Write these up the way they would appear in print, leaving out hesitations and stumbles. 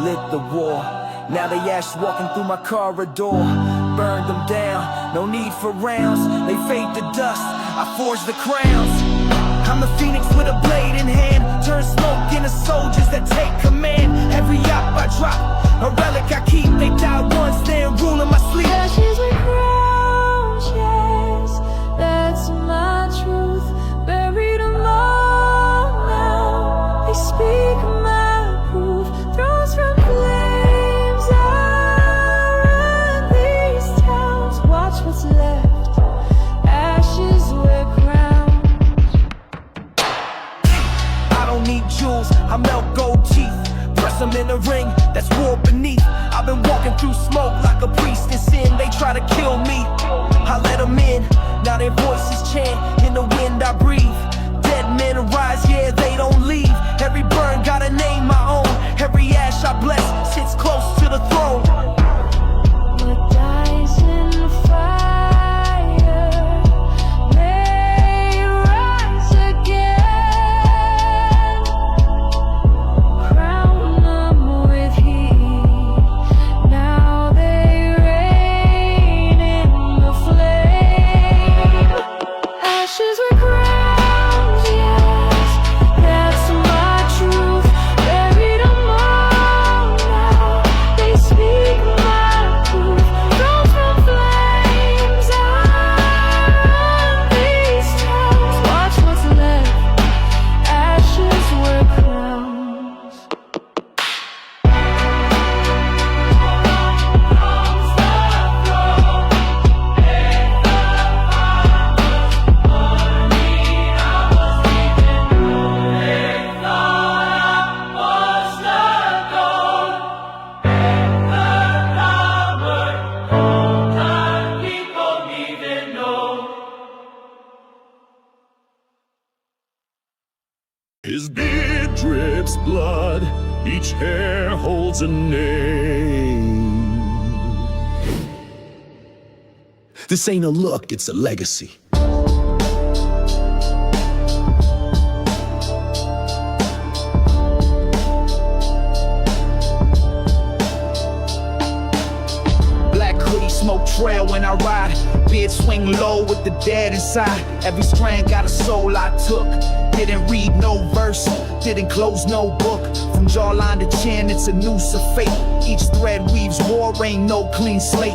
lit the war. Now they ash walking through my corridor. Burned them down, no need for rounds. They fade to dust, I forge the crowns. I'm the phoenix with a blade in hand. Turn smoke into soldiers that take command. Every op I drop, a relic I keep. They die once, then rule in my sleep. Ashes with crowns, yes, that's my truth. Buried them all now, they speak my proof. Thrones from flames, I run these towns. Watch what's left, ashes with crowns. I don't need jewels, I melt gold teeth. Press them in the ring, that's war beneath. I've been walking through smoke like a priest in sin. They try to kill me, I let them in. Now their voices chant, in the wind I breathe. Dead men arise, yeah, they don't leave. Every burn got a name my own. Every ash I bless sits close to the throne. What dies in the fire may rise again. Crown them with heat, now they reign in the flame. Ashes with crowns, yes, that's my truth. Buried them all now, they speak my proof. Thrones from flames, I run these towns. Watch what's left, ashes with crowns. His beard drips blood, each hair holds a name. This ain't a look, it's a legacy. Black hoodie, smoke trail when I ride. Beard swing low with the dead inside. Every strand got a soul I took. Didn't read no verse, didn't close no book. From jawline to chin, it's a noose of fate. Each thread weaves war, ain't no clean slate.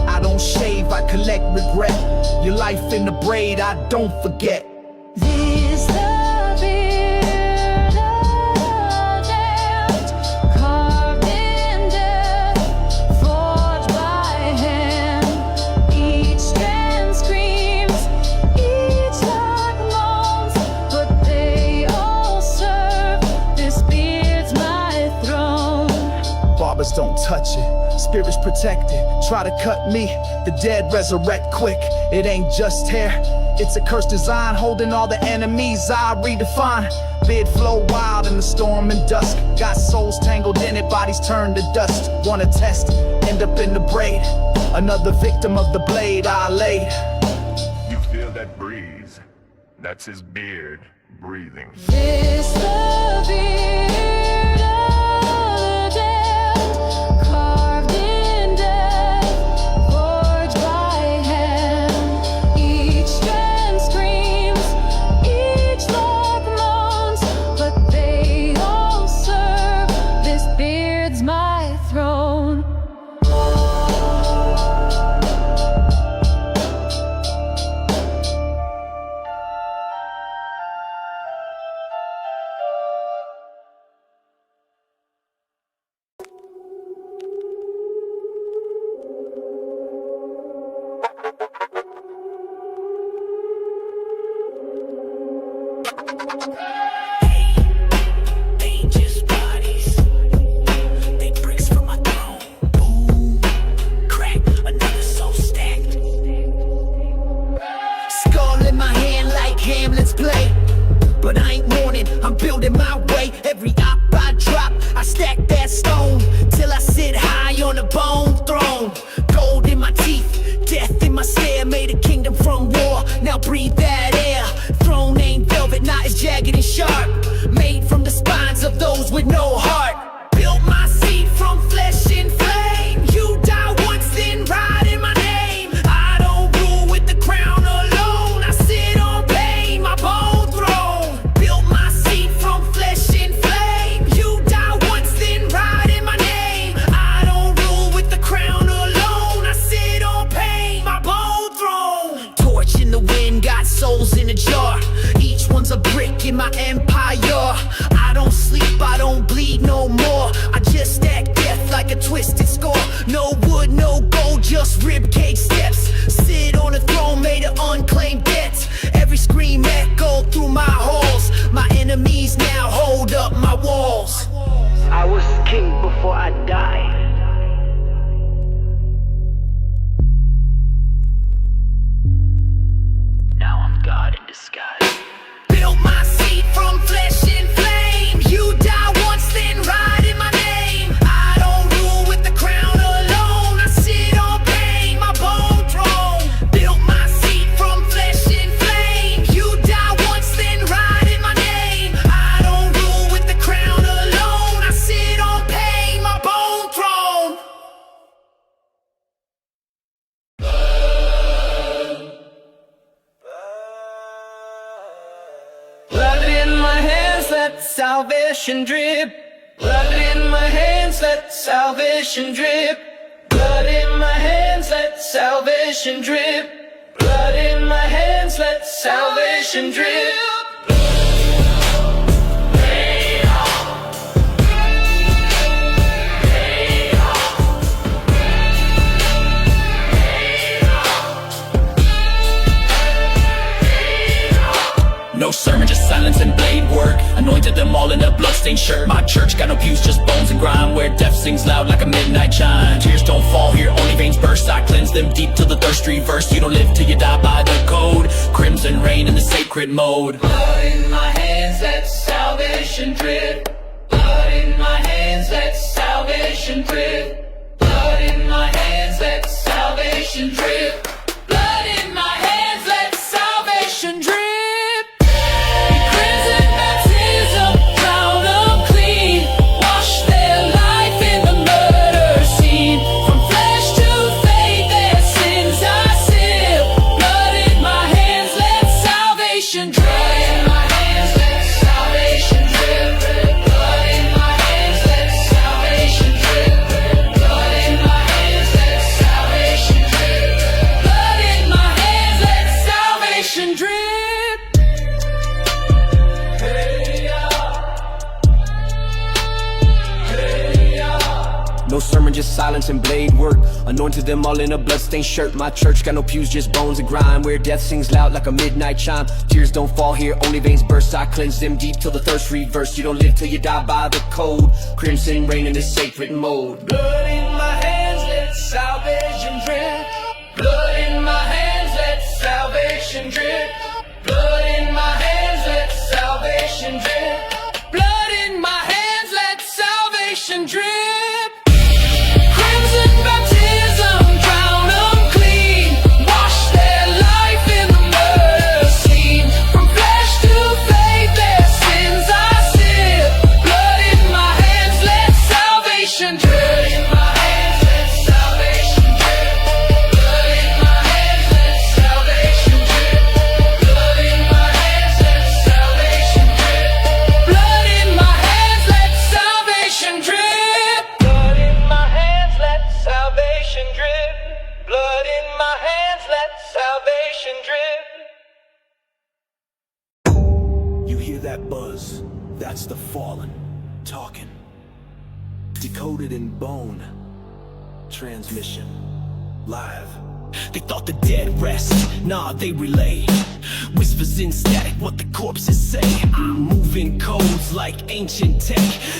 I don't shave, I collect regret. Your life in the braid, I don't forget. This the beard of death, carved in death, forged by hand. Each strand screams, each lock moans, but they all serve. This beard's my throne. Barbers don't touch it, spirits protected. Try to cut me, the dead resurrect quick. It ain't just hair, it's a cursed design, holding all the enemies I redefine. Beard flow wild in the storm and dusk. Got souls tangled in it, bodies turned to dust. Wanna test, end up in the braid. Another victim of the blade I laid. You feel that breeze? That's his beard breathing. This the beard of the dead, carved in death, forged by hand. Each strand screams, each lock moans, but they all serve. This beard's my throne. Jagged and sharp, made from the spines of those with no heart. Built my seat in my empire. I don't sleep, I don't bleed no more. I just stack death like a twisted score. No wood, no gold, just ribcage steps. Sit on a throne made of unclaimed debts. Every scream echo through my halls. My enemies now hold up my walls. I was king before I died. Now I'm God in disguise. Built my seat from flesh and flame. You die once, then ride in my name. I don't rule with the crown alone. I sit on pain, my bone throne. Built my seat from flesh and flame. You die once, then ride in my name. I don't rule with the crown alone. I sit on pain, my bone throne. Blood in my hands, let salvation drip. Blood in my hands, let salvation drip. Blood in my hands, let salvation drip. Blood in my hands, let salvation drip. No sermon, just silence and blade work. Anointed them all in a bloodstained shirt. My church got no pews, just bones and grime, where death sings loud like a midnight chime. Tears don't fall here, only veins burst. I cleanse them deep till the thirst reverse. You don't live till you die by the code. Crimson rain in the sacred mode. Blood in my hands, let salvation drip. Blood in my hands, let salvation drip. Blood in my hands, let salvation drip. Blood in my hands, let salvation drip. Crimson baptism, drown them clean. Wash their life in the murder scene. From flesh to faith, their sins I seal. Blood in my hands, let salvation drip. No sermon, just silence and blade work. Anointed them all in a bloodstained shirt. My church got no pews, just bones and grime, where death sings loud like a midnight chime. Tears don't fall here, only veins burst. I cleanse them deep till the thirst reverse. You don't live till you die by the code. Crimson rain in the sacred mode. Blood in my hands, let salvation drip. Blood in my hands, let salvation drip. Blood in my hands, let salvation drip. Blood in my hands, let salvation drip. Crimson baptism, drown them clean. Wash their life in the murder scene. From flesh to faith, their sins I seal. Blood in my hands, let salvation drip. Blood in my hands, let salvation drip. Blood in my hands, let salvation drip. Blood in my hands, let salvation drip. Blood in my hands, let salvation drip. Blood in my hands, let salvation drip. Blood in my hands, let salvation drip. You hear that buzz? That's the fallen talking. Decoded in bone. Transmission. Live. They thought the dead rest, nah, they relay. Whispers in static what the corpses say. I'm moving codes like ancient tech.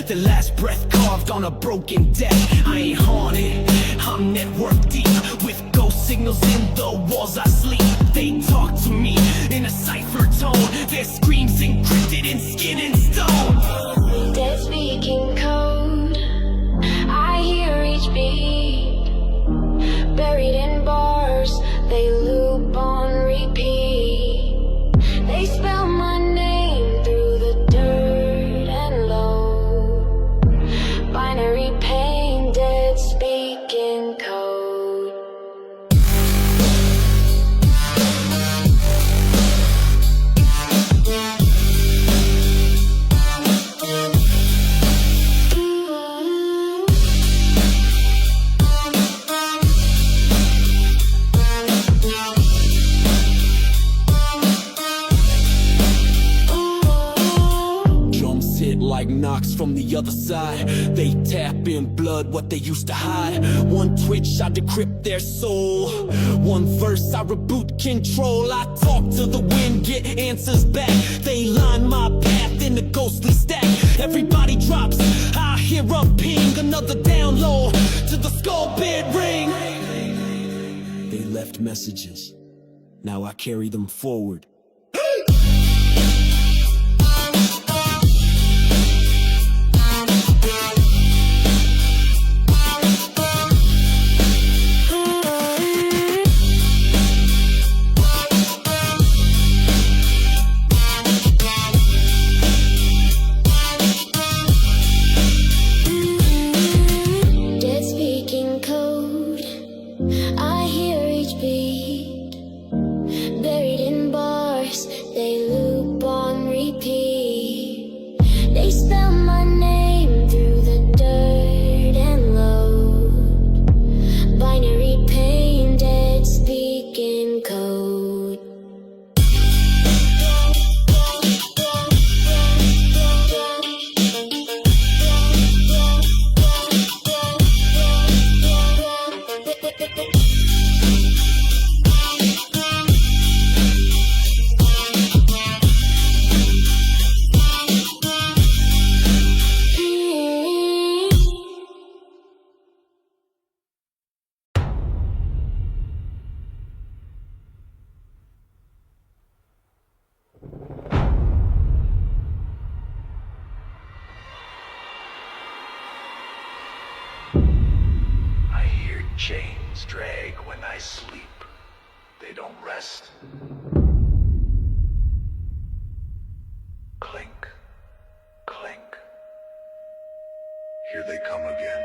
The last breath carved on a broken deck. I ain't haunted, I'm network deep. With ghost signals in the walls I sleep. They talk to me in a cipher tone. Their screams encrypted in skin and stone. Dead speaking code, I hear each beat. Buried in bars, they loop on repeat. They spell my name through the dirt and low. Binary pain, dead speaking code. rocks from the other side. They tap in blood what they used to hide. One twitch, I decrypt their soul. One verse, I reboot control. I talk to the wind, get answers back. They line my path in the ghostly stack. Everybody drops, I hear a ping. Another download to the Skullbeard ring. They left messages, now I carry them forward. Dead speaking code, I hear each beat. Buried in bars, they loop on repeat. They spell my name through the dirt and load. Binary pain, dead speaking code. I hear chains drag when I sleep. They don't rest. Clink, clink. Here they come again.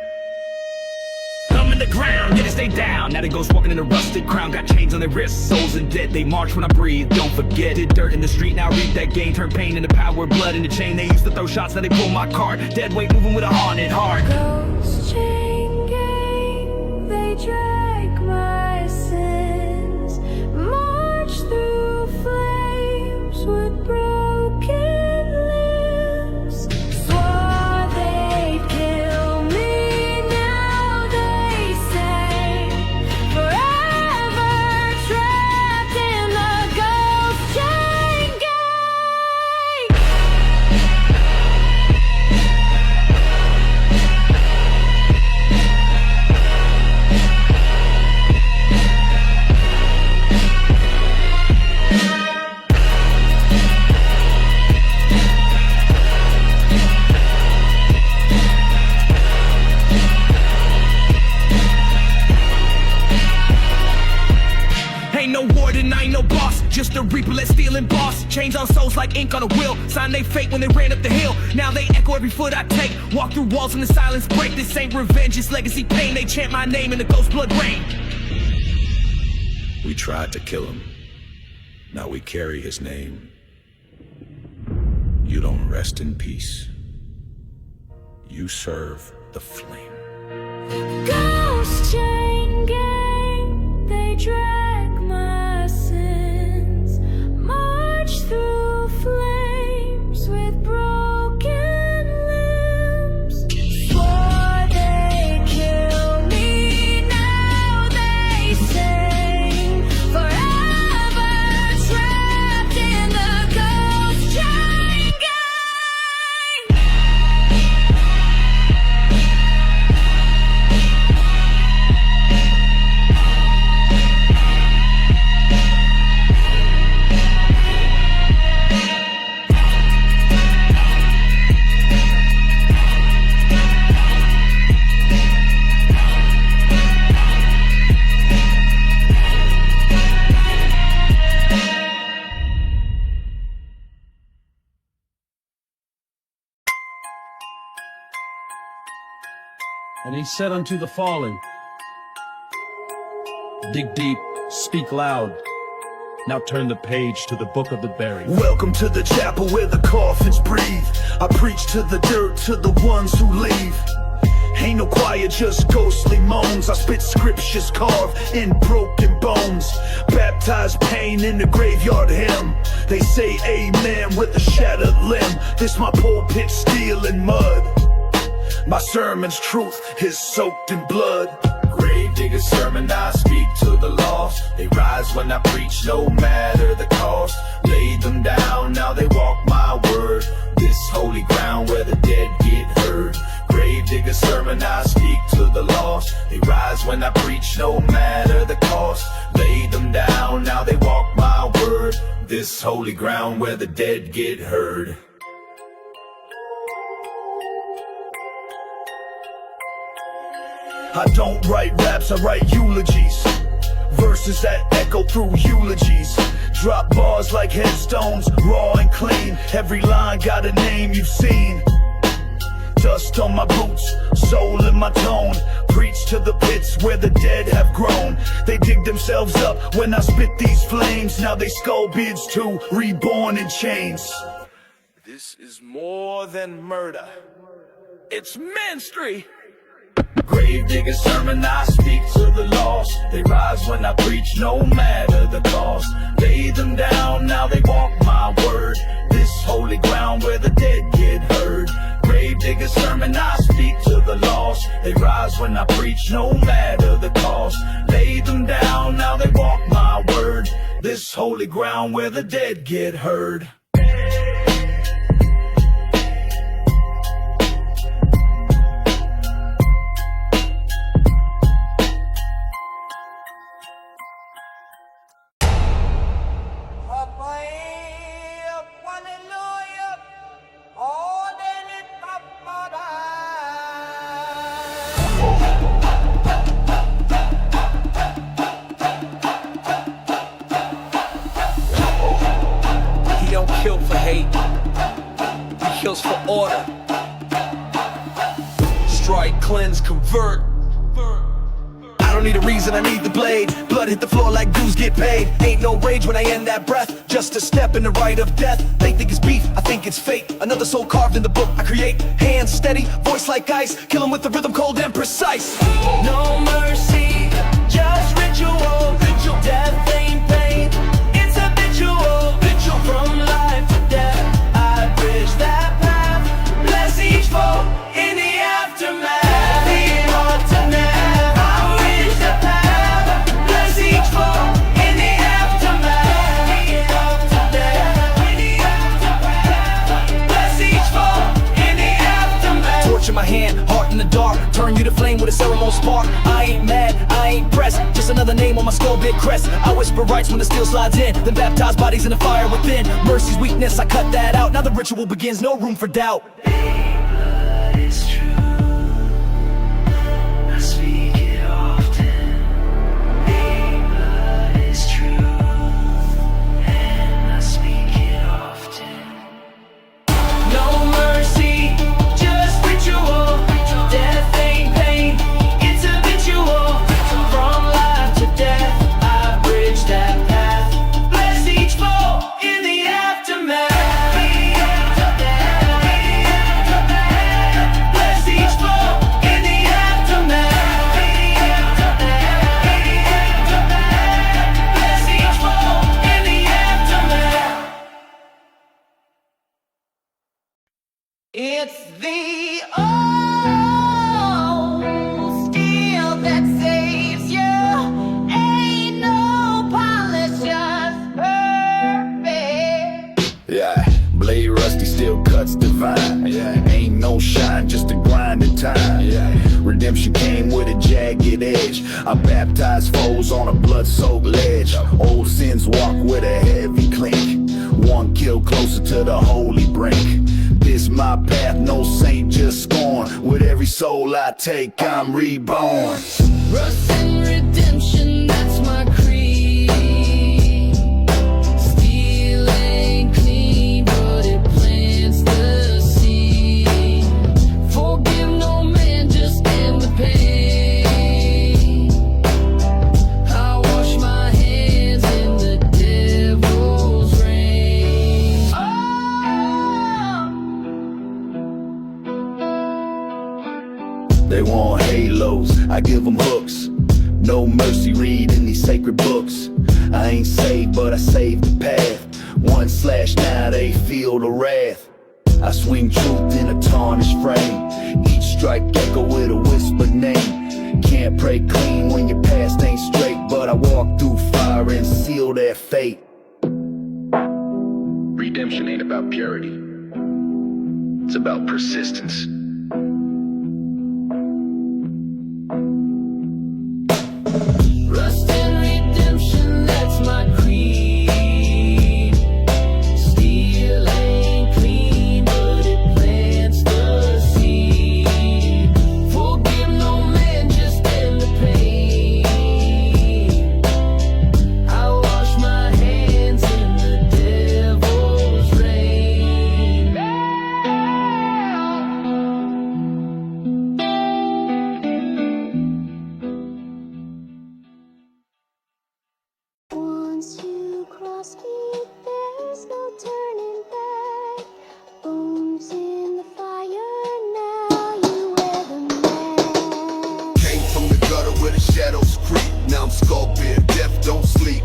Thumb in the ground, yeah, they stay down. Now they ghosts walking in a rusted crown. Got chains on their wrists, souls in debt. They march when I breathe, don't forget it. Dirt in the street, now read that game. Turn pain into power, blood in the chain. They used to throw shots, now they pull my card. Dead weight moving with a haunted heart. Ghost chain gang, they drag my sins. March through flames with broken limbs. Swore they'd kill me, now they say. Forever trapped in the ghost chain gang. Ain't no warden, I ain't no boss. Just a reaper, let's steal and boss. Chains on souls like ink on a wheel. Sign they fate when they ran up the hill. Now they echo every foot I take. Walk through walls in the silence break. This ain't revenge, it's legacy pain. They chant my name in the ghost blood rain. We tried to kill him. Now we carry his name. You don't rest in peace. You serve the flame. Ghost chain gang, they drag my sins. March through flames with broken limbs. Swore they'd kill me, now they sing. Forever trapped in the ghost chain gang. And he said unto the fallen, dig deep, speak loud. Now turn the page to the book of the buried. Welcome to the chapel where the coffins breathe. I preach to the dirt, to the ones who leave. Ain't no choir, just ghostly moans. I spit scriptures carved in broken bones. bones. Baptized pain in the graveyard hymn. They say amen with a shattered limb. This my pulpit steel and mud. My sermon's truth is soaked in blood. Gravedigger sermon, I speak to the lost. They rise when I preach, no matter the cost. Lay them down, now they walk my word. This holy ground where the dead get heard. Gravedigger sermon, I speak to the lost. They rise when I preach, no matter the cost. Lay them down, now they walk my word. This holy ground where the dead get heard. I don't write raps, I write eulogies. Verses that echo through eulogies. Drop bars like headstones, raw and clean. Every line got a name you've seen. Dust on my boots, soul in my tone. Preach to the pits where the dead have grown. They dig themselves up when I spit these flames. Now they skullbeards too, reborn in chains. This is more than murder. It's ministry. Gravedigger sermon, I speak to the lost. They rise when I preach, no matter the cost. Lay them down, now they walk my word. This holy ground where the dead get heard. Gravedigger sermon, I speak to the lost. They rise when I preach, no matter the cost. Lay them down, now they walk my word. This holy ground where the dead get heard. Kill for hate, he kills for order. Strike, cleanse, convert. I don't need a reason, I need the blade. Blood hit the floor like dues get paid. Ain't no rage when I end that breath. Just a step in the rite of death. They think it's beef, I think it's fate. Another soul carved in the book I create. Hands steady, voice like ice. Kill 'em with the rhythm cold and precise. No mercy, just ritual. Death ain't pain, it's habitual. From life to death, I bridge that path. Bless each foe in the aftermath. The aftermath, I bridge the path. Bless each foe in the aftermath. The aftermath, bless each foe in the aftermath. Torch in my hand, heart in the dark. Turn you to flame with a ceremonial spark. I ain't mad, I ain't pressed. Just another name on my Skullbeard crest. I whisper rights when the steel slides in. Then baptize bodies in the fire within. Mercy's weakness, I cut that out. Now the ritual begins, no room for doubt. Blood is true, I speak it often. Blood is true, and I speak it often. No mercy, just ritual. Death ain't pain, it's habitual. From life to death, I bridge that path. Bless each foe in the aftermath. Bless each foe in the aftermath. Bless each foe in the aftermath. It's the old steel that saves you. Ain't no polish, just perfect. Yeah, blade rusty, still cuts divine. Yeah, ain't no shine, just a grind in time. Yeah, redemption came with a jagged edge. I baptize foes on a blood-soaked ledge. Old sins walk with a heavy clink. One kill closer to the holy brink. This my path, no saint, just scorn. With every soul I take, I'm reborn. Rust and redemption, that's my creed. Steel ain't clean, but it plants the seed. Forgive no man, just end the pain. I wash my hands in the devil's rain. They want halos, I give them hooks. No mercy read in these sacred books. I ain't saved, but I saved the path. One slash, now they feel the wrath. I swing truth in a tarnished frame. Each strike echo with a whispered name. Can't pray clean when your past ain't straight, but I walk through fire and seal their fate. Redemption ain't about purity. It's about persistence. Rust and redemption, that's my creed. Steel ain't clean, but it plants the seed. Forgive no man, just end the pain. I wash my hands in the devil's rain. Once you cross me, there's no turning back. Bones in the fire, now you wear the mask. Came from the gutter where the shadows creep. Now I'm Skullbeard, death don't sleep.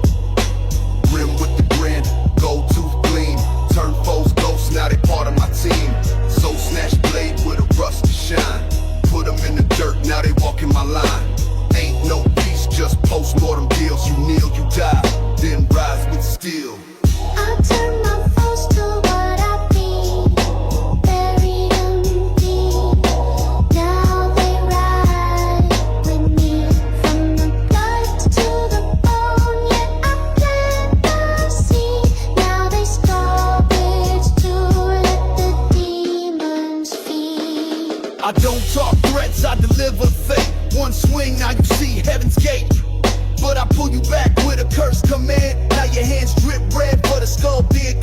Grim with the grin, gold tooth gleam. Turn foes ghosts, now they part of my team. So snatch blade with a rusty shine. Put them in the dirt, now they walk in my line. Ain't no peace, just post-mortem deals. You kneel, you die, then rise with steel. I turn my foes to what I be. Buried them deep. Now they ride with me. From the blood to the bone, yet I plant the seed. Now they Skullbeards to let the demons feed. I don't talk threats, I deliver fate. One swing, now you see heaven's gate. But I pull you back with a curse command. Now your hands drip red for the Skullbeard